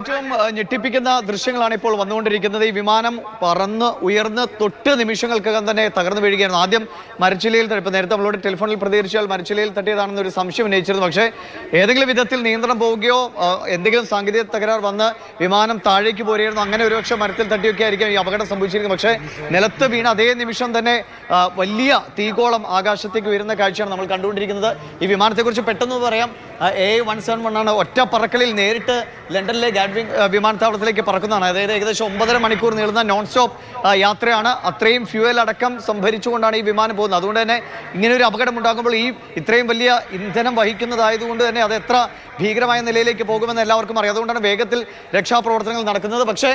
ഏറ്റവും ഞെട്ടിപ്പിക്കുന്ന ദൃശ്യങ്ങളാണ് ഇപ്പോൾ വന്നുകൊണ്ടിരിക്കുന്നത്. ഈ വിമാനം പറന്ന് ഉയർന്ന് തൊട്ട് നിമിഷങ്ങൾക്കകം തന്നെ തകർന്നു വീഴുകയായിരുന്നു. ആദ്യം മരച്ചില്ലയിൽ തട്ടിപ്പ്, നേരത്തെ നമ്മളോട് ടെലിഫോണിൽ പ്രതികരിച്ചാൽ മരച്ചില്ലയിൽ തട്ടിയതാണെന്ന് ഒരു സംശയം ഉന്നയിച്ചിരുന്നു. പക്ഷേ ഏതെങ്കിലും വിധത്തിൽ നിയന്ത്രണം പോവുകയോ എന്തെങ്കിലും സാങ്കേതിക തകരാർ വന്ന് വിമാനം താഴേക്ക് പോരുകയായിരുന്നു, അങ്ങനെ ഒരുപക്ഷെ മരത്തിൽ തട്ടിയൊക്കെ ആയിരിക്കും ഈ അപകടം സംഭവിച്ചിരിക്കുന്നത്. പക്ഷേ നിലത്ത് വീണ അതേ നിമിഷം തന്നെ വലിയ തീകോളം ആകാശത്തേക്ക് ഉയരുന്ന കാഴ്ചയാണ് നമ്മൾ കണ്ടുകൊണ്ടിരിക്കുന്നത്. ഈ വിമാനത്തെക്കുറിച്ച് പെട്ടെന്ന് പറയാം. A171 ആണ് ഒറ്റ പറക്കലിൽ നേരിട്ട് ലണ്ടനിലെ ഗാറ്റ്വിക് വിമാനത്താവളത്തിലേക്ക് പറക്കുന്നതാണ്. അതായത് ഏകദേശം 9.5 മണിക്കൂർ നീളുന്ന നോൺ സ്റ്റോപ്പ് യാത്രയാണ്. അത്രയും ഫ്യൂവൽ അടക്കം സംഭരിച്ചുകൊണ്ടാണ് ഈ വിമാനം പോകുന്നത്. അതുകൊണ്ട് തന്നെ ഇങ്ങനെ ഒരു അപകടം ഉണ്ടാകുമ്പോൾ ഇത്രയും വലിയ ഇന്ധനം വഹിക്കുന്നതായതുകൊണ്ട് തന്നെ അത് എത്ര ഭീകരമായ നിലയിലേക്ക് പോകുമെന്ന് എല്ലാവർക്കും അറിയാം. അതുകൊണ്ടാണ് വേഗത്തിൽ രക്ഷാപ്രവർത്തനങ്ങൾ നടക്കുന്നത്. പക്ഷേ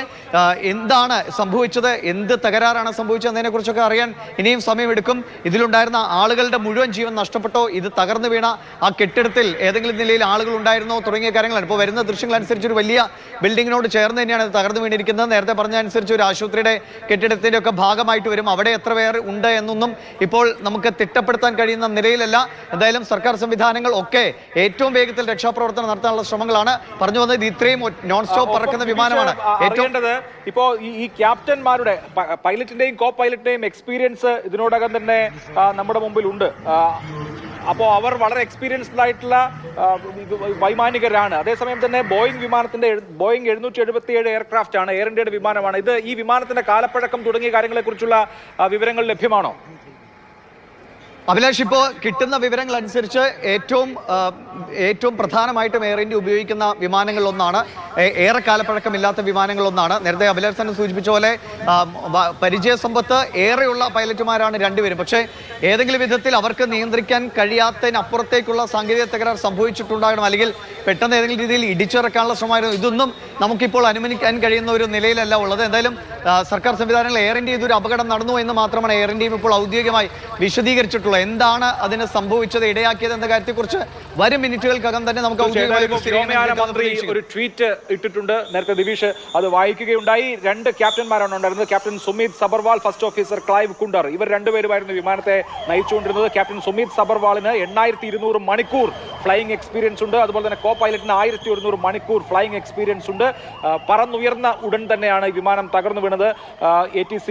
എന്താണ് സംഭവിച്ചത്, എന്ത് തകരാറാണ് സംഭവിച്ചത് എന്നതിനെക്കുറിച്ചൊക്കെ അറിയാൻ ഇനിയും സമയമെടുക്കും. ഇതിലുണ്ടായിരുന്ന ആളുകളുടെ മുഴുവൻ ജീവൻ നഷ്ടപ്പെട്ടോ, ഇത് തകർന്നു വീണ ആ കെട്ടിടത്തിൽ ഏതെങ്കിലും നിലയിൽ ആളുകൾ ഉണ്ടായിരുന്നോ തുടങ്ങിയ കാര്യങ്ങളാണ്. ഇപ്പോൾ വരുന്ന ദൃശ്യങ്ങൾ അനുസരിച്ച് ഒരു വലിയ ബിൽഡിങ്ങിനോട് ചേർന്ന് തന്നെയാണ് ഇത് തകർന്നു വീണിരിക്കുന്നത്. നേരത്തെ പറഞ്ഞ അനുസരിച്ച് ഒരു ആശുപത്രിയുടെ കെട്ടിടത്തിൻ്റെ ഒക്കെ ഭാഗമായിട്ട് വരും. അവിടെ എത്ര പേർ ഉണ്ട് എന്നൊന്നും ഇപ്പോൾ നമുക്ക് തിട്ടപ്പെടുത്താൻ കഴിയുന്ന നിലയിലല്ല. എന്തായാലും സർക്കാർ സംവിധാനങ്ങൾ ഒക്കെ ഏറ്റവും വേഗത്തിൽ രക്ഷാപ്രവർത്തനം നടത്താനുള്ള ശ്രമങ്ങളാണ്. പറഞ്ഞു വന്നത് ഇത്രയും നോൺ സ്റ്റോപ്പ് പറക്കുന്ന വിമാനമാണ്. ഏറ്റവും ഇപ്പോ ഈ ക്യാപ്റ്റന്മാരുടെ പൈലറ്റിന്റെയും കോ പൈലറ്റിന്റെയും എക്സ്പീരിയൻസ് ഇതിനോടകം തന്നെ നമ്മുടെ മുമ്പിൽ ഉണ്ട്. അപ്പോൾ അവർ വളരെ എക്സ്പീരിയൻസ്ഡ് ആയിട്ടുള്ള വൈമാനികരാണ്. അതേസമയം തന്നെ ബോയിങ് 777 എയർക്രാഫ്റ്റ് ആണ്, എയർ ഇന്ത്യയുടെ വിമാനമാണ് ഇത്. ഈ വിമാനത്തിന്റെ കാലപ്പഴക്കം തുടങ്ങിയ കാര്യങ്ങളെക്കുറിച്ചുള്ള വിവരങ്ങൾ ലഭ്യമാണോ അഭിലാഷ്? ഇപ്പോൾ കിട്ടുന്ന വിവരങ്ങൾ അനുസരിച്ച് ഏറ്റവും പ്രധാനമായിട്ടും എയർ ഇന്ത്യ ഉപയോഗിക്കുന്ന വിമാനങ്ങളിലൊന്നാണ്, ഏറെ കാലപ്പഴക്കമില്ലാത്ത വിമാനങ്ങളൊന്നാണ്. നേരത്തെ അഭിലാഷ് തന്നെ സൂചിപ്പിച്ച പോലെ പരിചയസമ്പത്ത് ഏറെയുള്ള പൈലറ്റുമാരാണ് രണ്ടുപേരും. പക്ഷേ ഏതെങ്കിലും വിധത്തിൽ അവർക്ക് നിയന്ത്രിക്കാൻ കഴിയാത്തതിനപ്പുറത്തേക്കുള്ള സാങ്കേതിക തകരാർ സംഭവിച്ചിട്ടുണ്ടാകണം, അല്ലെങ്കിൽ പെട്ടെന്ന് ഏതെങ്കിലും രീതിയിൽ ഇടിച്ചിറക്കാനുള്ള ശ്രമമായിരുന്നു. ഇതൊന്നും നമുക്കിപ്പോൾ അനുമാനിക്കാൻ കഴിയുന്ന ഒരു നിലയിലല്ല ഉള്ളത്. എന്തായാലും സർക്കാർ സംവിധാനങ്ങൾ എയർ ഇന്ത്യ ഇതൊരു അപകടം നടന്നു എന്ന് മാത്രമാണ് എയർ ഇന്ത്യയും ഇപ്പോൾ ഔദ്യോഗികമായി വിശദീകരിച്ചിട്ടുള്ളത്. എന്താണ് അതിന് സംഭവിച്ചത്, ഇടയാക്കിയത് എന്ന കാര്യത്തെക്കുറിച്ച് വരും മിനിറ്റുകൾക്കകം തന്നെ നമുക്ക് മന്ത്രി ഒരു ട്വീറ്റ് ഇട്ടിട്ടുണ്ട്. നേരത്തെ ദിവിഷ് അത് വായിക്കുകയുണ്ടായി. 2 ക്യാപ്റ്റന്മാരാണ് ഉണ്ടായിരുന്നത്. Captain Sumeet Sabharwal, first officer Clive Kunder, ഇവർ രണ്ടുപേരുമായിരുന്നു വിമാനത്തെ നയിച്ചുകൊണ്ടിരുന്നത്. ക്യാപ്റ്റൻ സുമീത് സബർവാളിന് 8200 മണിക്കൂർ ഫ്ലൈയിങ് എക്സ്പീരിയൻസ് ഉണ്ട്. അതുപോലെ തന്നെ കോ പൈലറ്റിന് 1100 മണിക്കൂർ ഫ്ലൈയിങ് എക്സ്പീരിയൻസ് ഉണ്ട്. പറന്നുയർന്ന ഉടൻ തന്നെയാണ് ഈ വിമാനം തകർന്നു വീണത്. ATC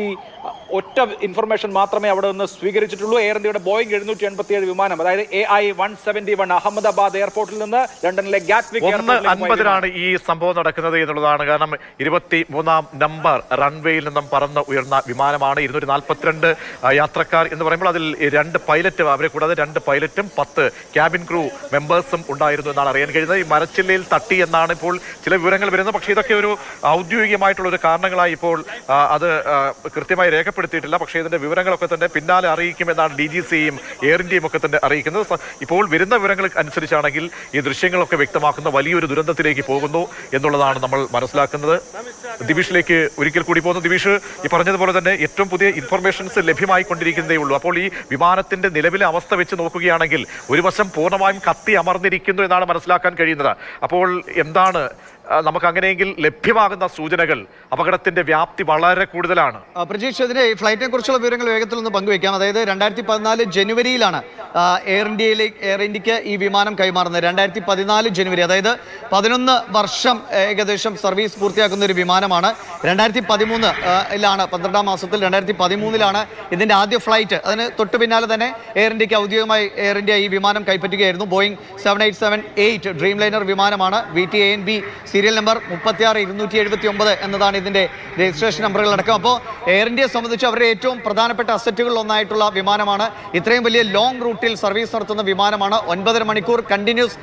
ഒറ്റ ഇൻഫർമേഷൻ മാത്രമേ അവിടെ നിന്ന് സ്വീകരിച്ചിട്ടുള്ളൂ. എയർ ഇന്ത്യയുടെ ബോയിങ് 787 വിമാനം, അതായത് AI-171 അഹമ്മദാബാദ് എയർപോർട്ടിൽ നിന്ന് ലണ്ടനിലെ ഗാറ്റ്വിക് 1:50 ഈ സംഭവം നടക്കുന്നത് എന്നുള്ളതാണ്. കാരണം 23ാം നമ്പർ റൺവേയിൽ നിന്നും പറന്ന് ഉയർന്ന വിമാനമാണ്. 242 യാത്രക്കാർ എന്ന് പറയുമ്പോൾ അതിൽ 2 പൈലറ്റ്, അവരെ കൂടാതെ 2 പൈലറ്റും 10 ക്യാബിൻ ക്രൂ മെമ്പേഴ്സും ഉണ്ടായിരുന്നു എന്നാണ് അറിയാൻ കഴിയുന്നത്. ഈ മരച്ചില്ലയിൽ തട്ടി എന്നാണ് ഇപ്പോൾ ചില വിവരങ്ങൾ വരുന്നത്. പക്ഷേ ഇതൊക്കെ ഒരു ഔദ്യോഗികമായിട്ടുള്ള ഒരു കാരണങ്ങളായി ഇപ്പോൾ അത് കൃത്യമായി രേഖപ്പെടുത്തിയിട്ടില്ല. പക്ഷേ ഇതിന്റെ വിവരങ്ങളൊക്കെ തന്നെ പിന്നാലെ അറിയിക്കുമെന്നാണ് DGCയും എയർ ഇന്ത്യയും ഒക്കെ തന്നെ അറിയിക്കുന്നത്. ഇപ്പോൾ വരുന്ന വിവരങ്ങൾ അനുസരിച്ചാണെങ്കിൽ ഈ ദൃശ്യങ്ങളൊക്കെ വ്യക്തമാക്കുന്ന വലിയൊരു ദുരന്തത്തിലേക്ക് പോകുന്നു എന്നുള്ളതാണ് നമ്മൾ മനസ്സിലാക്കുന്നത്. ദിവിഷിലേക്ക് ഒരിക്കൽ കൂടി പോകുന്നു. ദിവിഷ്, ഈ പറഞ്ഞതുപോലെ തന്നെ ഏറ്റവും പുതിയ ഇൻഫർമേഷൻസ് ലഭ്യമായിക്കൊണ്ടിരിക്കുന്നതേ ഉള്ളൂ. അപ്പോൾ ഈ വിമാനത്തിന്റെ നിലവിലെ അവസ്ഥ വെച്ച് നോക്കുകയാണെങ്കിൽ ഒരു വശം പൂർണ്ണമായും കത്തി അമർന്നിരിക്കുന്നു എന്നാണ് മനസ്സിലാക്കാൻ കഴിയുന്നത്. അപ്പോൾ എന്താണ് നമുക്ക് അങ്ങനെയെങ്കിൽ ലഭ്യമാകുന്ന സൂചനകൾ? അപകടത്തിന്റെ വ്യാപ്തി വളരെ കൂടുതലാണ്. പ്രജീഷ്, ഇതിന്റെ ഫ്ലൈറ്റിനെ കുറിച്ചുള്ള വിവരങ്ങൾ വേഗത്തിൽ ഒന്ന് പങ്കുവയ്ക്കാം. അതായത് 2014 ജനുവരിയിലാണ് എയർ ഇന്ത്യക്ക് ഈ വിമാനം കൈമാറുന്നത്. 2014 ജനുവരി, അതായത് 11 വർഷം ഏകദേശം സർവീസ് പൂർത്തിയാക്കുന്ന ഒരു വിമാനമാണ്. 2013 12ാം മാസത്തിൽ 2013 ഇതിന്റെ ആദ്യ ഫ്ലൈറ്റ്. അതിന് തൊട്ടു പിന്നാലെ തന്നെ എയർ ഇന്ത്യക്ക് ഔദ്യോഗികമായി എയർ ഇന്ത്യ ഈ വിമാനം കൈപ്പറ്റുകയായിരുന്നു. ബോയിങ് 787-8 ഡ്രീം ലൈനർ വിമാനമാണ്. VTANB സീരിയൽ നമ്പർ 36279 എന്നതാണ് ഇതിന്റെ രജിസ്ട്രേഷൻ നമ്പറുകൾ അടക്കം. അപ്പോൾ എയർ ഇന്ത്യയെ സംബന്ധിച്ച് അവരുടെ ഏറ്റവും പ്രധാനപ്പെട്ട അസറ്റുകളിൽ ഒന്നായിട്ടുള്ള വിമാനമാണ്. ഇത്രയും വലിയ ലോങ് റൂട്ടിൽ സർവീസ് നടത്തുന്ന വിമാനമാണ്. 9.5 മണിക്കൂർ കണ്ടിന്യൂസ്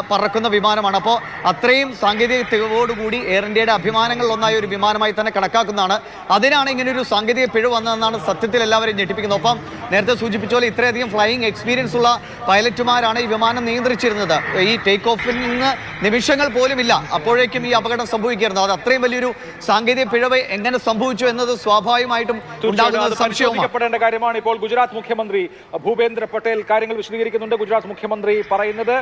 പറക്കുന്ന വിമാനമാണ്. അപ്പോൾ അത്രയും സാങ്കേതിക തികവോടുകൂടി എയർ ഇന്ത്യയുടെ അഭിമാനങ്ങളിലൊന്നായ ഒരു വിമാനമായി തന്നെ കണക്കാക്കുന്നതാണ്. അതിനാണ് ഇങ്ങനെയൊരു സാങ്കേതിക പിഴവ് വന്നതെന്നാണ് സത്യത്തിൽ എല്ലാവരെയും ഞെട്ടിപ്പിക്കുന്നത്. ഒപ്പം നേരത്തെ സൂചിപ്പിച്ച പോലെ ഇത്രയധികം ഫ്ലൈയിങ് എക്സ്പീരിയൻസ് ഉള്ള പൈലറ്റുമാരാണ് ഈ വിമാനം നിയന്ത്രിച്ചിരുന്നത്. ഈ ടേക്ക് ഓഫിൽ നിന്ന് നിമിഷങ്ങൾ പോലുമില്ല അപ്പോഴേക്കും ഈ അപകടം സംഭവിക്കുകയായിരുന്നു. അത് അത്രയും വലിയൊരു സാങ്കേതിക പിഴവ് എങ്ങനെ സംഭവിച്ചു എന്നത് സ്വാഭാവികമായിട്ടും ഉണ്ടാകുന്ന സംശയപ്പെടേണ്ട കാര്യമാണ്. ഇപ്പോൾ ഗുജറാത്ത് മുഖ്യമന്ത്രി ഭൂപേന്ദ്ര പട്ടേൽ കാര്യങ്ങൾ വിശദീകരിക്കുന്നുണ്ട്. ഗുജറാത്ത് മുഖ്യമന്ത്രി പറയുന്നത്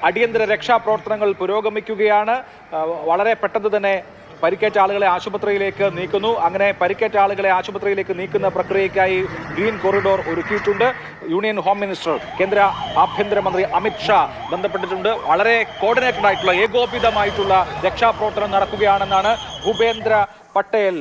അടിയന്തര രക്ഷാപ്രവർത്തനങ്ങൾ പുരോഗമിക്കുകയാണ്. വളരെ പെട്ടെന്ന് തന്നെ പരിക്കേറ്റ ആളുകളെ ആശുപത്രിയിലേക്ക് നീക്കുന്നു. അങ്ങനെ പരിക്കേറ്റ ആളുകളെ ആശുപത്രിയിലേക്ക് നീക്കുന്ന പ്രക്രിയയ്ക്കായി ഗ്രീൻ കോറിഡോർ ഒരുക്കിയിട്ടുണ്ട്. യൂണിയൻ ഹോം മിനിസ്റ്റർ, കേന്ദ്ര ആഭ്യന്തരമന്ത്രി അമിത് ഷാ ബന്ധപ്പെട്ടിട്ടുണ്ട്. വളരെ കോർഡിനേറ്റഡ് ആയിട്ടുള്ള ഏകോപിതമായിട്ടുള്ള രക്ഷാപ്രവർത്തനം നടക്കുകയാണെന്നാണ് ഭൂപേന്ദ്ര പട്ടേൽ